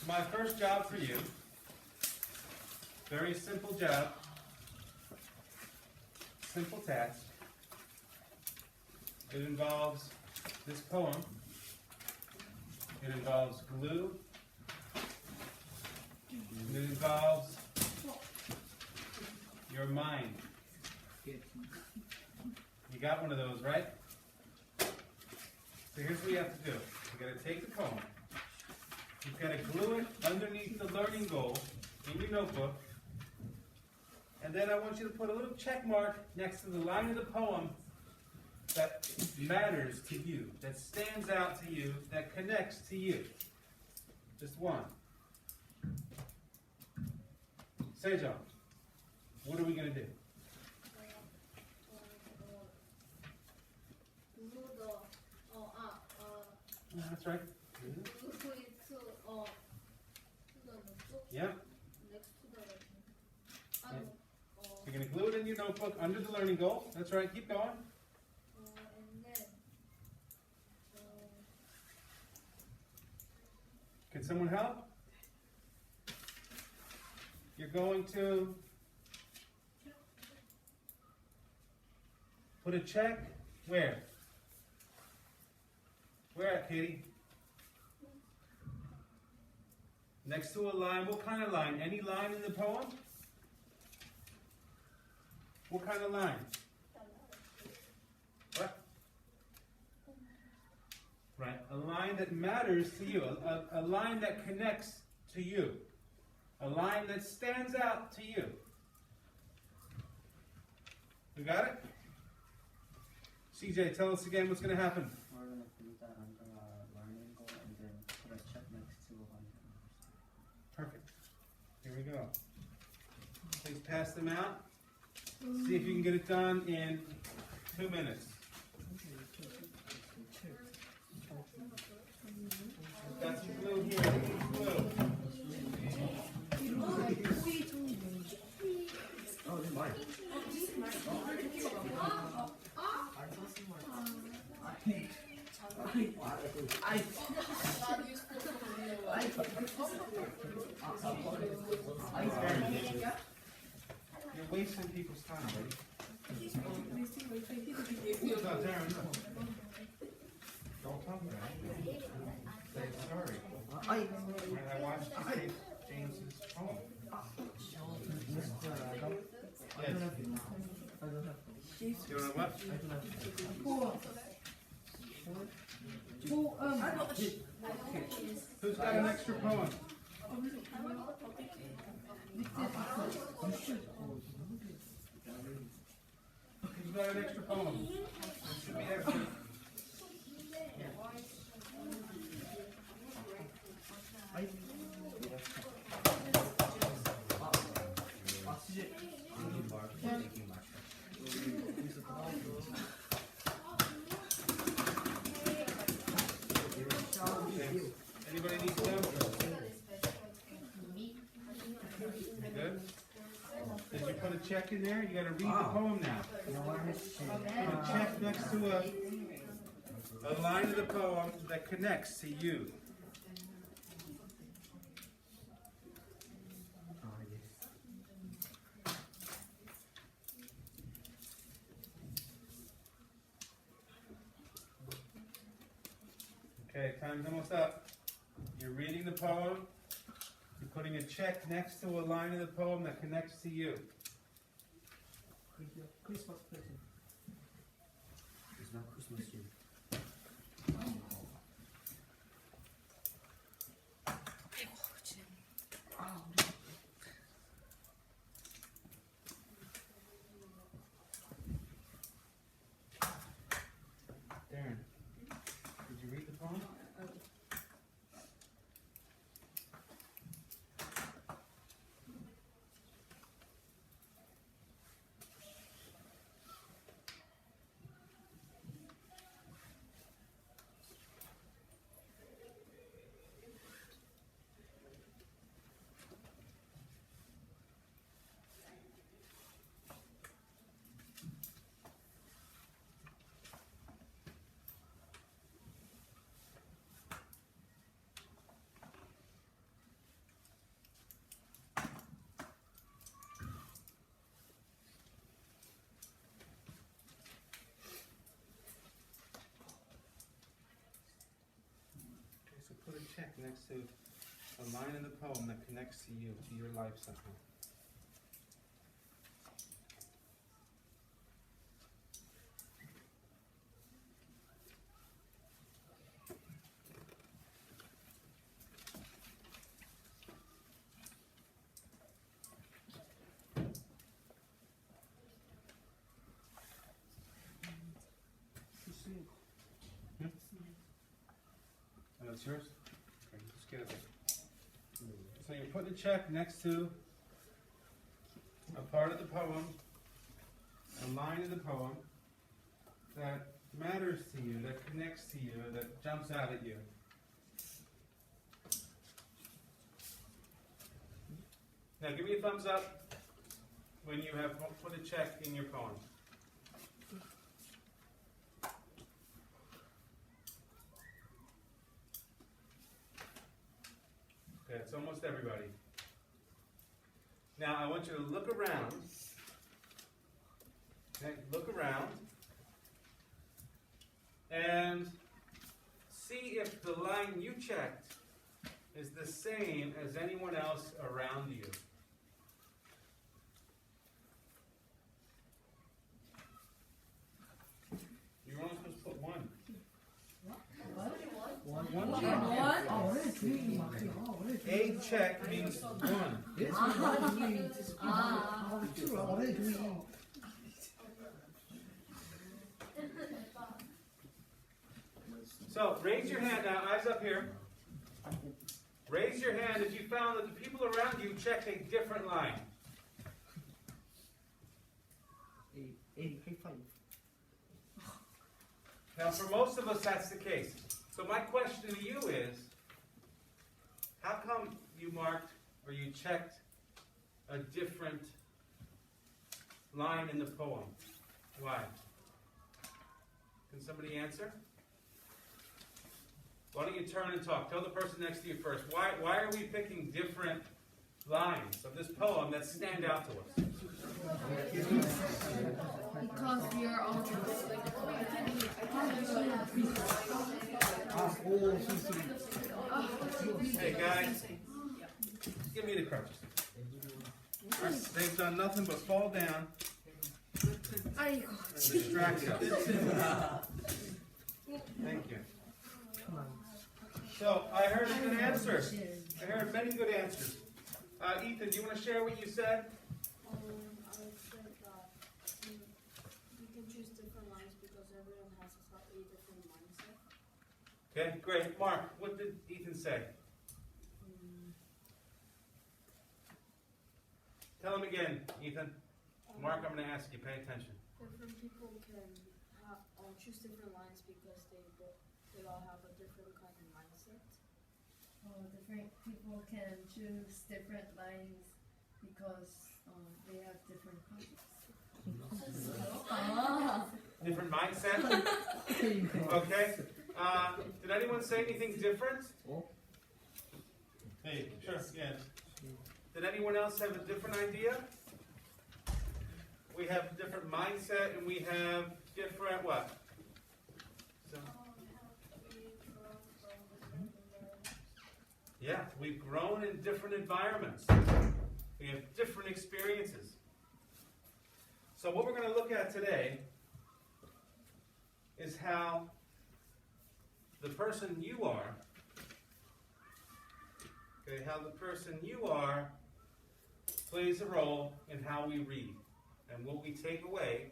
my first job for you, very simple job, simple task. It involves this poem. It involves glue. And it involves your mind. You got one of those, right? So here's what you have to do. You got to take the poem. You've got to glue it underneath the learning goal in your notebook. And then I want you to put a little check mark next to the line of the poem that matters to you, that stands out to you, that connects to you. Just one. Sejong, what are we going to do? That's right. Yeah. You're going to glue it in your notebook under the learning goal. That's right. Keep going. Can someone help? You're going to put a check where? Where at, Katie? Next to a line. What kind of line? Any line in the poem? What kind of line? What? Right, a line that matters to you, a line that connects to you, a line that stands out to you. You got it? CJ, tell us again what's going to happen. We're going to put that under our learning goal and then put a check next to one. Perfect. Here we go. Please pass them out. See if you can get it done in 2 minutes. Got some glue here. Glue. Oh, this is mine. You're wasting people's time, buddy. No, Darren, no. Don't talk about it. Say sorry. I watched you take James's phone. Yes. You know what? Who's got an extra poem? Who's got an extra poem? It should be extra. Anybody need them? You good? Did you put a check in there? You got to read the poem now. Put a check next to a line of the poem that connects to you. Okay, time's almost up. You're reading the poem. You're putting a check next to a line of the poem that connects to you. Christmas present. It's not Christmas yet. Darren, did you read the poem? check next to a line in the poem that connects to you, to your life somehow. Oh, that's yours? Okay, just get it there. So you're putting a check next to a part of the poem, a line in the poem that matters to you, that connects to you, that jumps out at you. Now give me a thumbs up when you have put a check in your poem. Okay, it's almost everybody. Now I want you to look around. Okay, look around. And see if the line you checked is the same as anyone else around you. You're only supposed to put one. A check means one. So raise your hand now, eyes up here. Raise your hand if you found that the people around you checked a different line. Now for most of us that's the case. So my question to you is, how come you marked or you checked a different line in the poem? Why? Can somebody answer? Why don't you turn and talk? Tell the person next to you first. Why are we picking different lines of this poem that stand out to us? Because we are all Hey guys, give me the crutches. They've done nothing but fall down and distract us. Thank you. So I heard a good answer. I heard many good answers. Ethan, do you want to share what you said? I said that you can choose different lines because everyone has a slightly different mindset. Okay, great. Mark, what did Ethan say? Tell him again, Ethan. Mark, I'm going to ask you, pay attention. Different people can choose different lines because they all have a different kind of mindset. different people can choose different lines because they have different concepts. Different mindset? Okay. Did anyone say anything different? Hey, sure, yeah. Did anyone else have a different idea? We have different mindset and we have different what? So, yeah, we've grown in different environments. We have different experiences. So what we're going to look at today is how the person you are, how the person you are plays a role in how we read and what we take away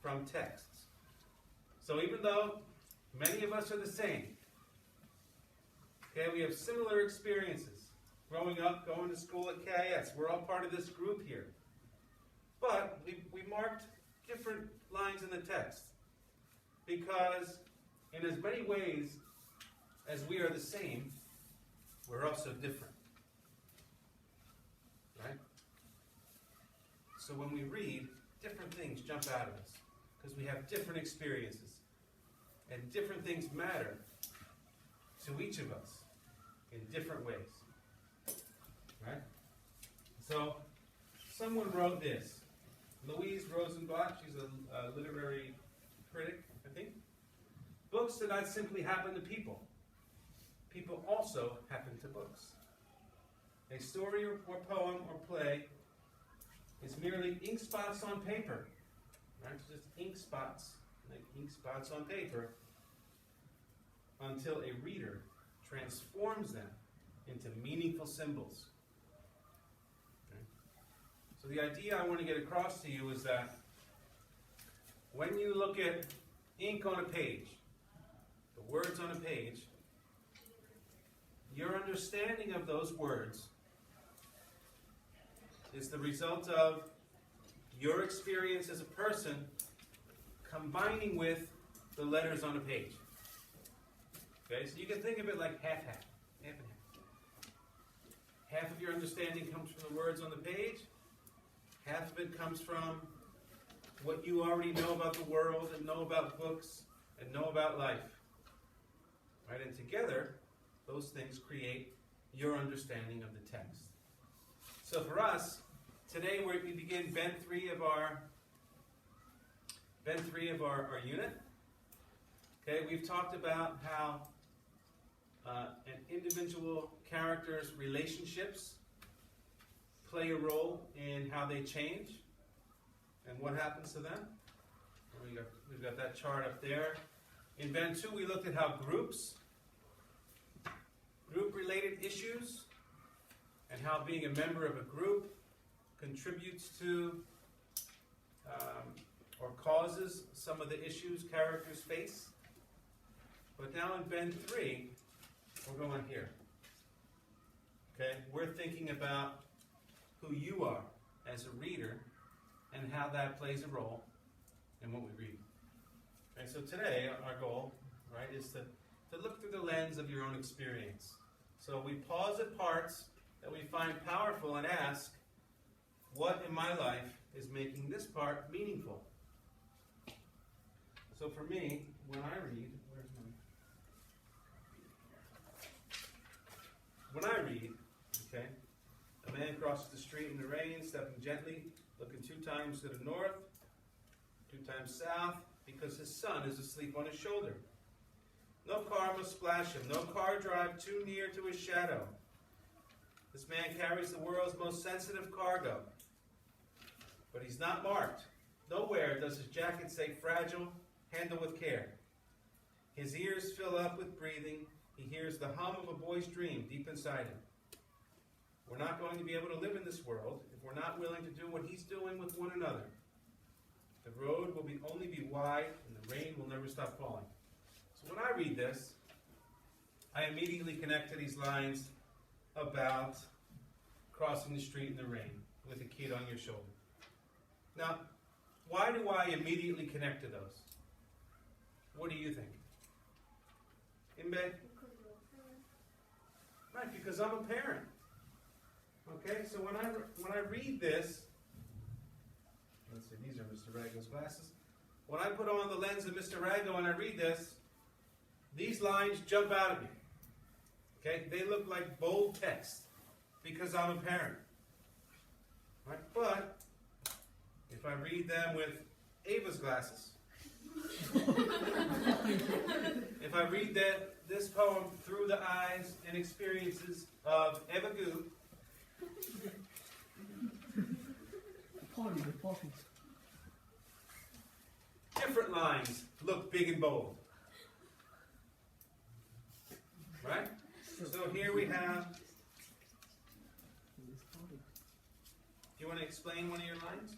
from texts. So even though many of us are the same, we have similar experiences. Growing up, going to school at KIS, we're all part of this group here. But we marked different lines in the text because in as many ways as we are the same, we're also different. Right? So when we read, different things jump out of us because we have different experiences. And different things matter to each of us in different ways. Right? So someone wrote this. Louise Rosenblatt, she's a literary critic, I think. Books do not simply happen to people. people also happen to books. A story or poem or play is merely ink spots on paper. Right? It's just ink spots, like ink spots on paper, until a reader transforms them into meaningful symbols. Okay? So the idea I want to get across to you is that when you look at ink on a page, the words on a page, your understanding of those words is the result of your experience as a person combining with the letters on a page. Okay, so you can think of it like half and half. Half of your understanding comes from the words on the page. Half of it comes from what you already know about the world and know about books and know about life. Right? And together, those things create your understanding of the text. So for us, today we begin bend 3 of our unit. Okay, we've talked about how an individual character's relationships play a role in how they change and what happens to them. We've got that chart up there. In Bend 2, we looked at how group-related issues, and how being a member of a group contributes to or causes some of the issues characters face. But now in Bend 3, we're going here. Okay, we're thinking about who you are as a reader and how that plays a role in what we read. And so today, our goal, right, is to look through the lens of your own experience. So we pause at parts that we find powerful and ask, what in my life is making this part meaningful? So for me, when I read, okay, a man crosses the street in the rain, stepping gently, looking 2 times to the north, 2 times south, because his son is asleep on his shoulder. No car must splash him, no car drive too near to his shadow. This man carries the world's most sensitive cargo, but he's not marked. Nowhere does his jacket say fragile, handle with care. His ears fill up with breathing. He hears the hum of a boy's dream deep inside him. We're not going to be able to live in this world if we're not willing to do what he's doing with one another. The road will only be wide, and the rain will never stop falling. So when I read this, I immediately connect to these lines about crossing the street in the rain with a kid on your shoulder. Now, why do I immediately connect to those? What do you think? Imbe? Right, because I'm a parent. Okay, so when I read this, let's see, these are Mr. Rago's glasses. When I put on the lens of Mr. Rago and I read this, these lines jump out at me. Okay, they look like bold text because I'm a parent. Right? But if I read them with Ava's glasses, if I read this poem through the eyes and experiences of Eva Gu, different lines look big and bold. Right? So here we have... Do you want to explain one of your lines?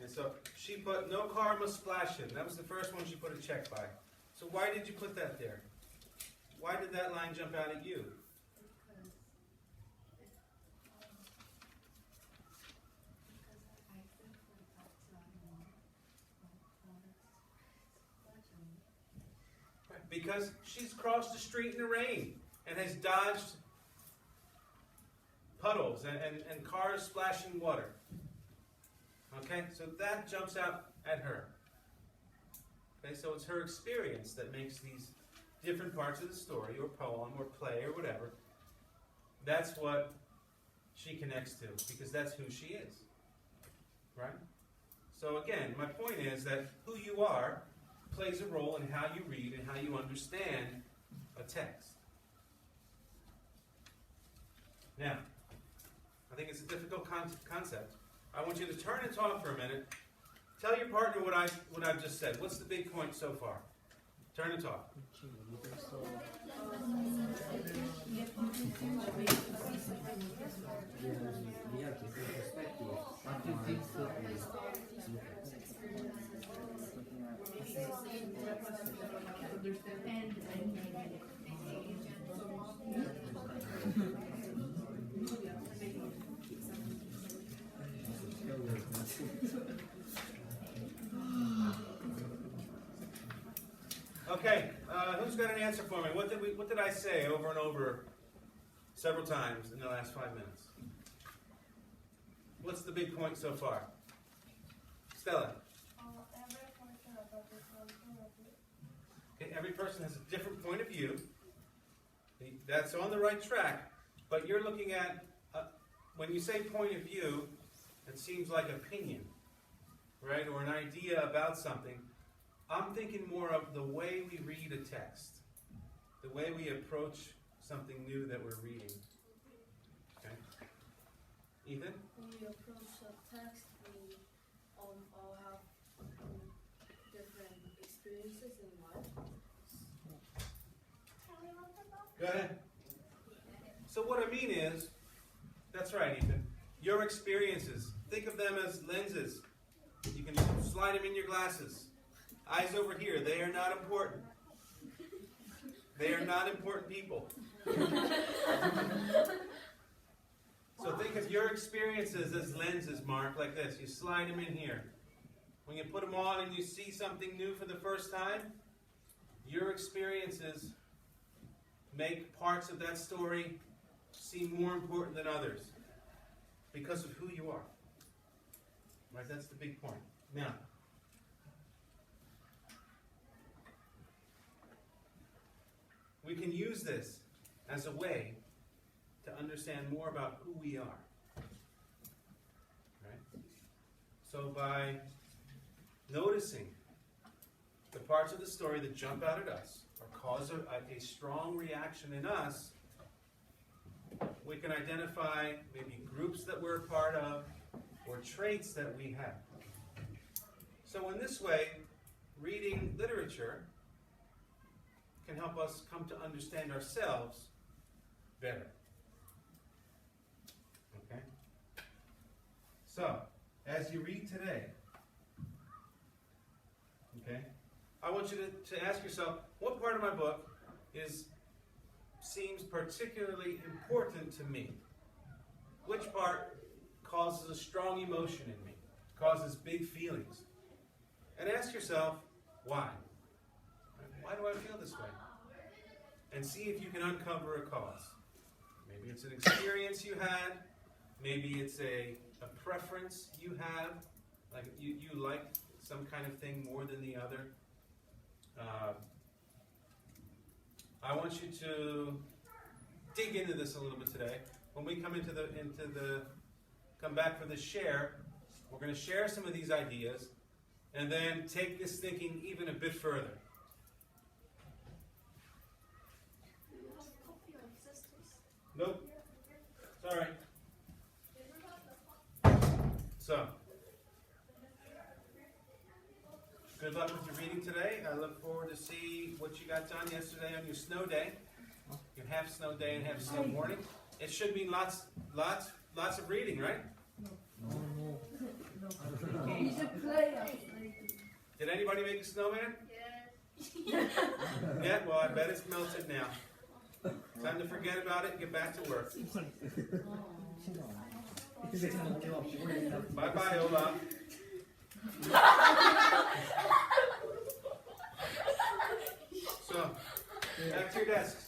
And so she put, no car must splash him. That was the first one she put a check by. So why did you put that there? Why did that line jump out at you? Because she's crossed the street in the rain and has dodged puddles and cars splashing water. Okay, so that jumps out at her. Okay, so it's her experience that makes these different parts of the story or poem or play or whatever. That's what she connects to because that's who she is. Right? So again, my point is that who you are plays a role in how you read and how you understand a text. Now, I think it's a difficult concept. I want you to turn and talk for a minute. Tell your partner what I've just said. What's the big point so far? Turn and talk. Okay, who's got an answer for me? What did I say over and over several times in the last 5 minutes? What's the big point so far? Stella? Every person has a different point of view. Okay, every person has a different point of view. That's on the right track. But you're looking at, when you say point of view, it seems like opinion, right? Or an idea about something. I'm thinking more of the way we read a text, the way we approach something new that we're reading. Okay? Ethan? When we approach the text, we all have different experiences in life. Go ahead. So what I mean is, that's right, Ethan. Your experiences, think of them as lenses. You can slide them in your glasses. Eyes over here, they are not important. They are not important people. So think of your experiences as lenses, Mark, like this. You slide them in here. When you put them on and you see something new for the first time, your experiences make parts of that story seem more important than others because of who you are. Right? That's the big point. Now, we can use this as a way to understand more about who we are. Right? So by noticing the parts of the story that jump out at us or cause a strong reaction in us, we can identify maybe groups that we're a part of or traits that we have. So in this way, reading literature can help us come to understand ourselves better. Okay? So, as you read today, okay, I want you to ask yourself, what part of my book seems particularly important to me? Which part causes a strong emotion in me, causes big feelings? And ask yourself, why? Why do I feel this way? And see if you can uncover a cause. Maybe it's an experience you had. Maybe it's a preference you have. Like you like some kind of thing more than the other. I want you to dig into this a little bit today. When we come come back for the share, we're going to share some of these ideas and then take this thinking even a bit further. Nope. Sorry. So, good luck with your reading today. I look forward to see what you got done yesterday on your snow day. Your half snow day and half snow morning. It should mean lots of reading, right? You should play. Did anybody make a snowman? Yeah. Yeah, well, I bet it's melted now. Time to forget about it and get back to work. Bye-bye, Olaf. So, back to your desks.